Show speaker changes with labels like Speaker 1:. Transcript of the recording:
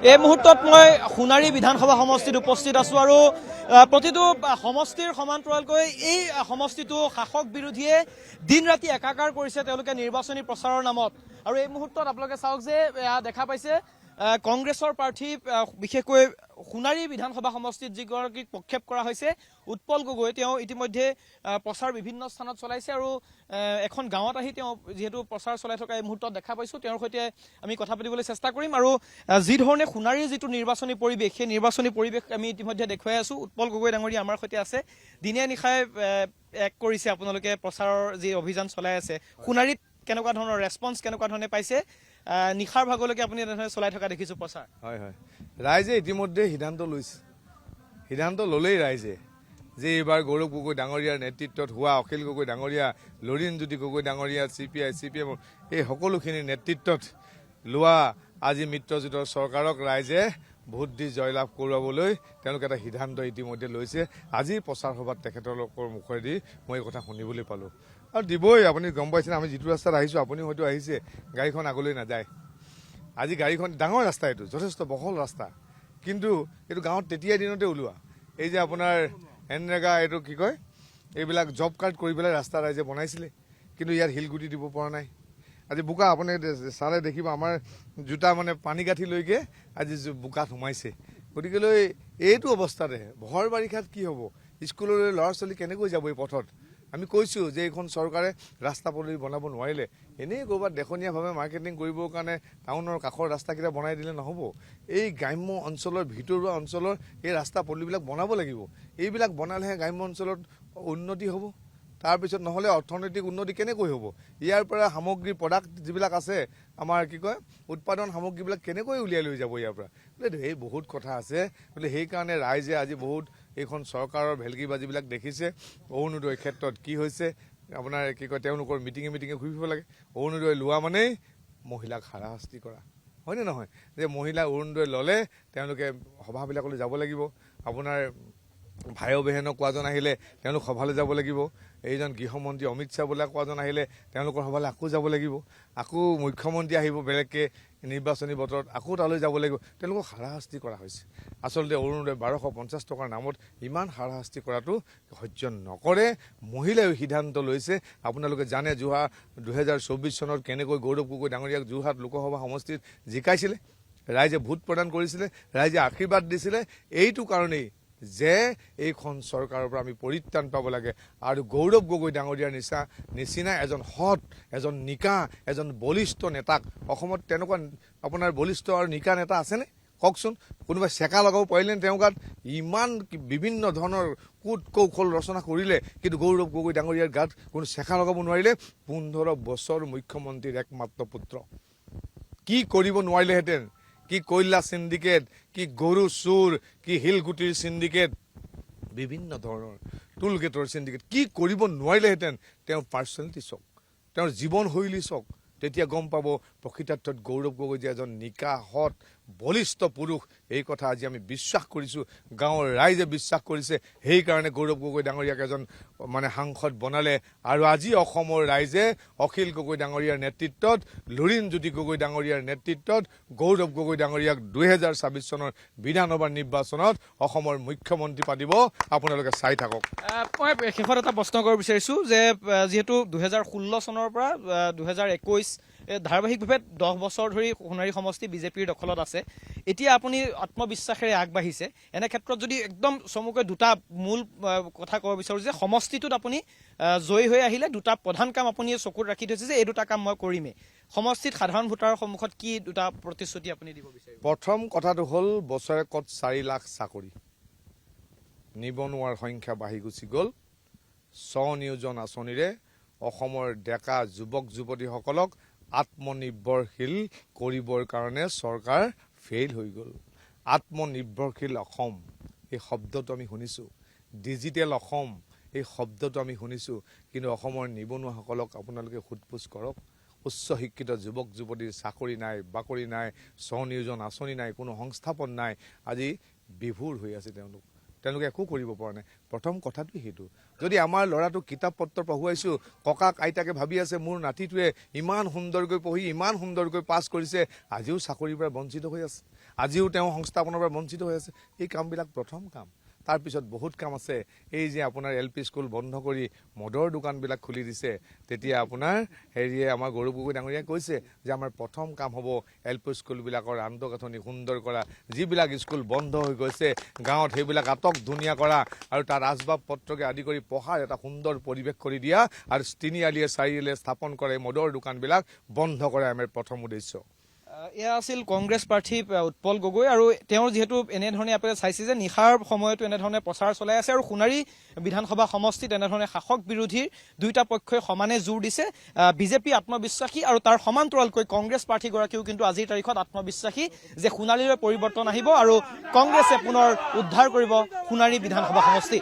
Speaker 1: এই মুহূৰ্তত মই সোণাৰী বিধানসভা সমষ্টিত উপস্থিত আছো আৰু প্ৰতিটো সমষ্টিৰ সমান্তৰালকৈ এই সমষ্টিটো শাসক বিৰোধীয়ে দিন ৰাতি একাকাৰ কৰিছে তেওঁলোকে নিৰ্বাচনী প্ৰচাৰৰ নামত। আৰু এই মুহূৰ্তত আপোনালোকে চাওক যে দেখা পাইছে কংগ্ৰেছৰ প্ৰাৰ্থী বিশেষকৈ সোণাৰী বিধানসভা সমষ্টিত যিগৰাকীক প্ৰক্ষেপ কৰা হৈছে উৎপল গগৈ, তেওঁ ইতিমধ্যে প্ৰচাৰ বিভিন্ন স্থানত চলাইছে আৰু এখন গাঁৱত আহি তেওঁ যিহেতু প্ৰচাৰ চলাই থকা এই মুহূৰ্তত দেখা পাইছোঁ। তেওঁৰ সৈতে আমি কথা পাতিবলৈ চেষ্টা কৰিম আৰু যি ধৰণে সোণাৰীৰ যিটো নিৰ্বাচনী পৰিৱেশ সেই নিৰ্বাচনী পৰিৱেশ আমি ইতিমধ্যে দেখুৱাই আছোঁ। উৎপল গগৈ ডাঙৰীয়া আমাৰ সৈতে আছে। দিনে নিশাই এক কৰিছে আপোনালোকে প্ৰচাৰৰ যি অভিযান চলাই আছে, সোণাৰীত কেনেকুৱা ধৰণৰ ৰেছপন্স কেনেকুৱা ধৰণে পাইছে? নিশাৰ ভাগলৈকে আপুনি এনেধৰণে চলাই থকা দেখিছোঁ প্ৰচাৰ।
Speaker 2: হয় হয়, ৰাইজে ইতিমধ্যে সিদ্ধান্ত লৈছে, সিদ্ধান্ত ল'লেই ৰাইজে যে এইবাৰ গৌৰৱ গগৈ ডাঙৰীয়াৰ নেতৃত্বত হোৱা অখিল গগৈ ডাঙৰীয়া, লৰিণজ্যোতি গগৈ ডাঙৰীয়া, CPI CPM এই সকলোখিনিৰ নেতৃত্বত লোৱা আজি মিত্ৰজোঁটৰ চৰকাৰক ৰাইজে ভোট দি জয়লাভ কৰোৱাবলৈ তেওঁলোকে এটা সিদ্ধান্ত ইতিমধ্যে লৈছে। আজি প্ৰচাৰ সভাত তেখেতলোকৰ মুখেদি মই এই কথা শুনিবলৈ পালোঁ। আৰু দিবই, আপুনি গম পাইছেনে, আমি যিটো ৰাস্তাত আহিছোঁ, আপুনি হয়তো আহিছে, গাড়ীখন আগলৈ নাযায়। আজি গাড়ীখন ডাঙৰ ৰাস্তা, এইটো যথেষ্ট বহল ৰাস্তা, কিন্তু এইটো গাঁৱত তেতিয়াই দিনতে ওলোৱা। এই যে আপোনাৰ এনৰেগা এইটো কি কয়, এইবিলাক জব কাৰ্ড কৰি পেলাই ৰাস্তা ৰাইজে বনাইছিলে, কিন্তু ইয়াত শিলগুটি দিব পৰা নাই। আজি বোকা আপুনি চালে দেখিব, আমাৰ জোতা মানে পানী গাঁঠিলৈকে আজি বোকাত সোমাইছে। গতিকেলৈ এইটো অৱস্থাতে ভৰ বাৰিষাত কি হ'ব, স্কুললৈ ল'ৰা ছোৱালী কেনেকৈ যাব এই পথত? আমি কৈছোঁ যে এইখন চৰকাৰে ৰাস্তা পদূলি বনাব নোৱাৰিলে, এনেই ক'ৰবাত দেখনীয়াভাৱে মাৰ্কেটিং কৰিবৰ কাৰণে টাউনৰ কাষৰ ৰাস্তাকেইটা বনাই দিলে নহ'ব। এই গ্ৰাম্য অঞ্চলৰ ভিতৰুৱা অঞ্চলৰ এই ৰাস্তা পদূলিবিলাক বনাব লাগিব। এইবিলাক বনালেহে গ্ৰাম্য অঞ্চলত উন্নতি হ'ব, তাৰপিছত নহ'লে অৰ্থনৈতিক উন্নতি কেনেকৈ হ'ব? ইয়াৰ পৰা সামগ্ৰী প্ৰডাক্ট যিবিলাক আছে আমাৰ কি কয় উৎপাদন সামগ্ৰীবিলাক কেনেকৈ উলিয়াই লৈ যাব ইয়াৰ পৰা? এই বহুত কথা আছে। গতিকে সেইকাৰণে ৰাইজে আজি বহুত এইখন চৰকাৰৰ ভেলকিবাজিবিলাক দেখিছে। অৰুণোদয়ৰ ক্ষেত্ৰত কি হৈছে, আপোনাৰ কি কয় তেওঁলোকৰ মিটিঙে ঘূৰি ফুৰিব লাগে। অৰুণোদয় লোৱা মানেই মহিলাক হাৰাশাস্তি কৰা, হয়নে নহয়? যে মহিলা অৰুণোদয় ল'লে তেওঁলোকে সভাবিলাকলৈ যাব লাগিব। আপোনাৰ ভাই বেহেনক কোৱাজন আহিলে তেওঁলোক সভালৈ যাব লাগিব। এইজন গৃহমন্ত্ৰী অমিত শ্বাহ বোলা কোৱাজন আহিলে তেওঁলোকৰ সভালৈ আকৌ যাব লাগিব। আকৌ মুখ্যমন্ত্ৰী আহিব বেলেগকৈ নিৰ্বাচনী বতৰত, আকৌ তালৈ যাব লাগিব। তেওঁলোকক হাৰাশাস্তি কৰা হৈছে। আচলতে অৰুণোদয় 1250 টকাৰ নামত ইমান হাৰাশাস্তি কৰাটো সহ্য নকৰে। মহিলাই সিদ্ধান্ত লৈছে। আপোনালোকে জানে 2024 চনত কেনেকৈ গৌৰৱ গগৈ ডাঙৰীয়াক যোৰহাট লোকসভা সমষ্টিত জিকাইছিলে, ৰাইজে ভোট প্ৰদান কৰিছিলে, ৰাইজে আশীৰ্বাদ দিছিলে। এইটো কাৰণেই যে এইখন চৰকাৰৰ পৰা আমি পৰিত্ৰাণ পাব লাগে আৰু গৌৰৱ গগৈ ডাঙৰীয়াৰ নিচিনা এজন সৎ, এজন নিকা, এজন বলিষ্ঠ নেতাক অসমত তেনেকুৱা আপোনাৰ বলিষ্ঠ আৰু নিকা নেতা আছেনে কওকচোন? কোনোবাই চেকা লগাব পাৰিলেনে তেওঁ গাত? ইমান বিভিন্ন ধৰণৰ কূট কৌশল ৰচনা কৰিলে, কিন্তু গৌৰৱ গগৈ ডাঙৰীয়াৰ গাত কোনো চেকা লগাব নোৱাৰিলে। 15 বছৰ মুখ্যমন্ত্ৰীৰ একমাত্ৰ পুত্ৰ, কি কৰিব নোৱাৰিলেহেঁতেন? কি কয়লা চিণ্ডিকেট, কি গৰু চোৰ, কি শিলগুটিৰ চিণ্ডিকেট, বিভিন্ন ধৰণৰ টোল গেটৰ চিণ্ডিকেট, কি কৰিব নোৱাৰিলেহেঁতেন? তেওঁৰ পাৰ্চনেলিটি চাওক, তেওঁৰ জীৱনশৈলী চাওক, তেতিয়া গম পাব প্ৰকৃতাৰ্থত গৌৰৱ গগৈ যে এজন নিকা, সৎ, বলিষ্ঠ পুৰুষ। এই কথা আজি আমি বিশ্বাস কৰিছোঁ, গাঁৱৰ ৰাইজে বিশ্বাস কৰিছে। সেইকাৰণে গৌৰৱ গগৈ ডাঙৰীয়াক এজন সাংসদ বনালে। আৰু আজি অসমৰ ৰাইজে অখিল গগৈ ডাঙৰীয়াৰ নেতৃত্বত, লৰিণজ্যোতি গগৈ ডাঙৰীয়াৰ নেতৃত্বত গৌৰৱ গগৈ ডাঙৰীয়াক 2026 চনৰ বিধানসভা নিৰ্বাচনত অসমৰ মুখ্যমন্ত্ৰী পাতিব। আপোনালোকে চাই থাকক।
Speaker 1: মই শেষত এটা প্ৰশ্ন কৰিব বিচাৰিছোঁ যে যিহেতু 2016 চনৰ পৰা 2021 ধাৰাবাহিকভাৱে 10 বছৰ ধৰি সোণাৰী সমষ্টি বিজেপিৰ দখলত আছে। এতিয়া আপুনি আত্মবিশ্বাসেৰে আগবাঢ়িছে। এনে ক্ষেত্ৰত যদি একদম চমুকৈ দুটা মূল কথা ক'ব বিচাৰোঁ যে সমষ্টিটোত আপুনি জয়ী হৈ আহিলে দুটা প্ৰধান কাম আপুনি চকুত ৰাখি থৈছে যে এই দুটা কাম মই কৰিমেই। সমষ্টিত সাধাৰণ ভোটাৰৰ সন্মুখত কি দুটা প্ৰতিশ্ৰুতি আপুনি দিব বিচাৰিব?
Speaker 2: প্ৰথম কথাটো হ'ল বছৰেকত 4 লাখ চাকৰি, নিবনুৱাৰ সংখ্যা বাঢ়ি গুচি গ'ল। স্বনিয়োজন আঁচনিৰে অসমৰ ডেকা যুৱক যুৱতীসকলক আত্মনিৰ্ভৰশীল কৰিবৰ কাৰণে চৰকাৰ ফেইল হৈ গ'ল। আত্মনিৰ্ভৰশীল অসম এই শব্দটো আমি শুনিছোঁ, ডিজিটেল অসম এই শব্দটো আমি শুনিছোঁ, কিন্তু অসমৰ নিবনুৱাসকলক আপোনালোকে সোধপোছ কৰক। উচ্চ শিক্ষিত যুৱক যুৱতীৰ চাকৰি নাই, বাকৰি নাই, স্বনিয়োজন আঁচনি নাই, কোনো সংস্থাপন নাই। আজি বিভোৰ হৈ আছে তেওঁলোকে একো কৰিব পৰা নাই। প্ৰথম কথাটো সেইটো। যদি আমাৰ ল'ৰাটোক কিতাপ পত্ৰ পঢ়ুৱাইছোঁ, ককাক আইতাকে ভাবি আছে মোৰ নাতিটোৱে ইমান সুন্দৰকৈ পঢ়ি ইমান সুন্দৰকৈ পাছ কৰিছে, আজিও চাকৰিৰ পৰা বঞ্চিত হৈ আছে। আজিও তেওঁ সংস্থাপনৰ পৰা বঞ্চিত হৈ আছে। এই কামবিলাক প্ৰথম কাম। তাৰপিছত বহুত কাম আছে। এই যে আপোনাৰ LP স্কুল বন্ধ কৰি মদৰ দোকানবিলাক খুলি দিছে, তেতিয়া আপোনাৰ হেৰিয়ে আমাৰ গৌৰৱ গগৈ ডাঙৰীয়াই কৈছে যে আমাৰ প্ৰথম কাম হ'ব LP স্কুলবিলাকৰ আন্তঃগাঁথনি সুন্দৰ কৰা, যিবিলাক স্কুল বন্ধ হৈ গৈছে গাঁৱত সেইবিলাক আটক ধুনীয়া কৰা আৰু তাত আচবাব পত্ৰকে আদি কৰি পঢ়াৰ এটা সুন্দৰ পৰিৱেশ কৰি দিয়া আৰু তিনিআলিয়ে চাৰিআলিয়ে স্থাপন কৰে মদৰ দোকানবিলাক বন্ধ কৰা আমাৰ প্ৰথম উদ্দেশ্য।
Speaker 1: এয়া আছিল কংগ্ৰেছ প্ৰাৰ্থী উৎপল গগৈ আৰু তেওঁ যিহেতু এনেধৰণে আপোনালোকে চাইছে যে নিশাৰ সময়তো এনেধৰণে প্ৰচাৰ চলাই আছে আৰু সোণাৰী বিধানসভা সমষ্টিত এনেধৰণে শাসক বিৰোধীৰ দুয়োটা পক্ষই সমানে জোৰ দিছে। বিজেপি আত্মবিশ্বাসী আৰু তাৰ সমান্তৰালকৈ কংগ্ৰেছ প্ৰাৰ্থীগৰাকীও কিন্তু আজিৰ তাৰিখত আত্মবিশ্বাসী যে সোণাৰীলৈ পৰিৱৰ্তন আহিব আৰু কংগ্ৰেছে পুনৰ উদ্ধাৰ কৰিব সোণাৰী বিধানসভা সমষ্টি।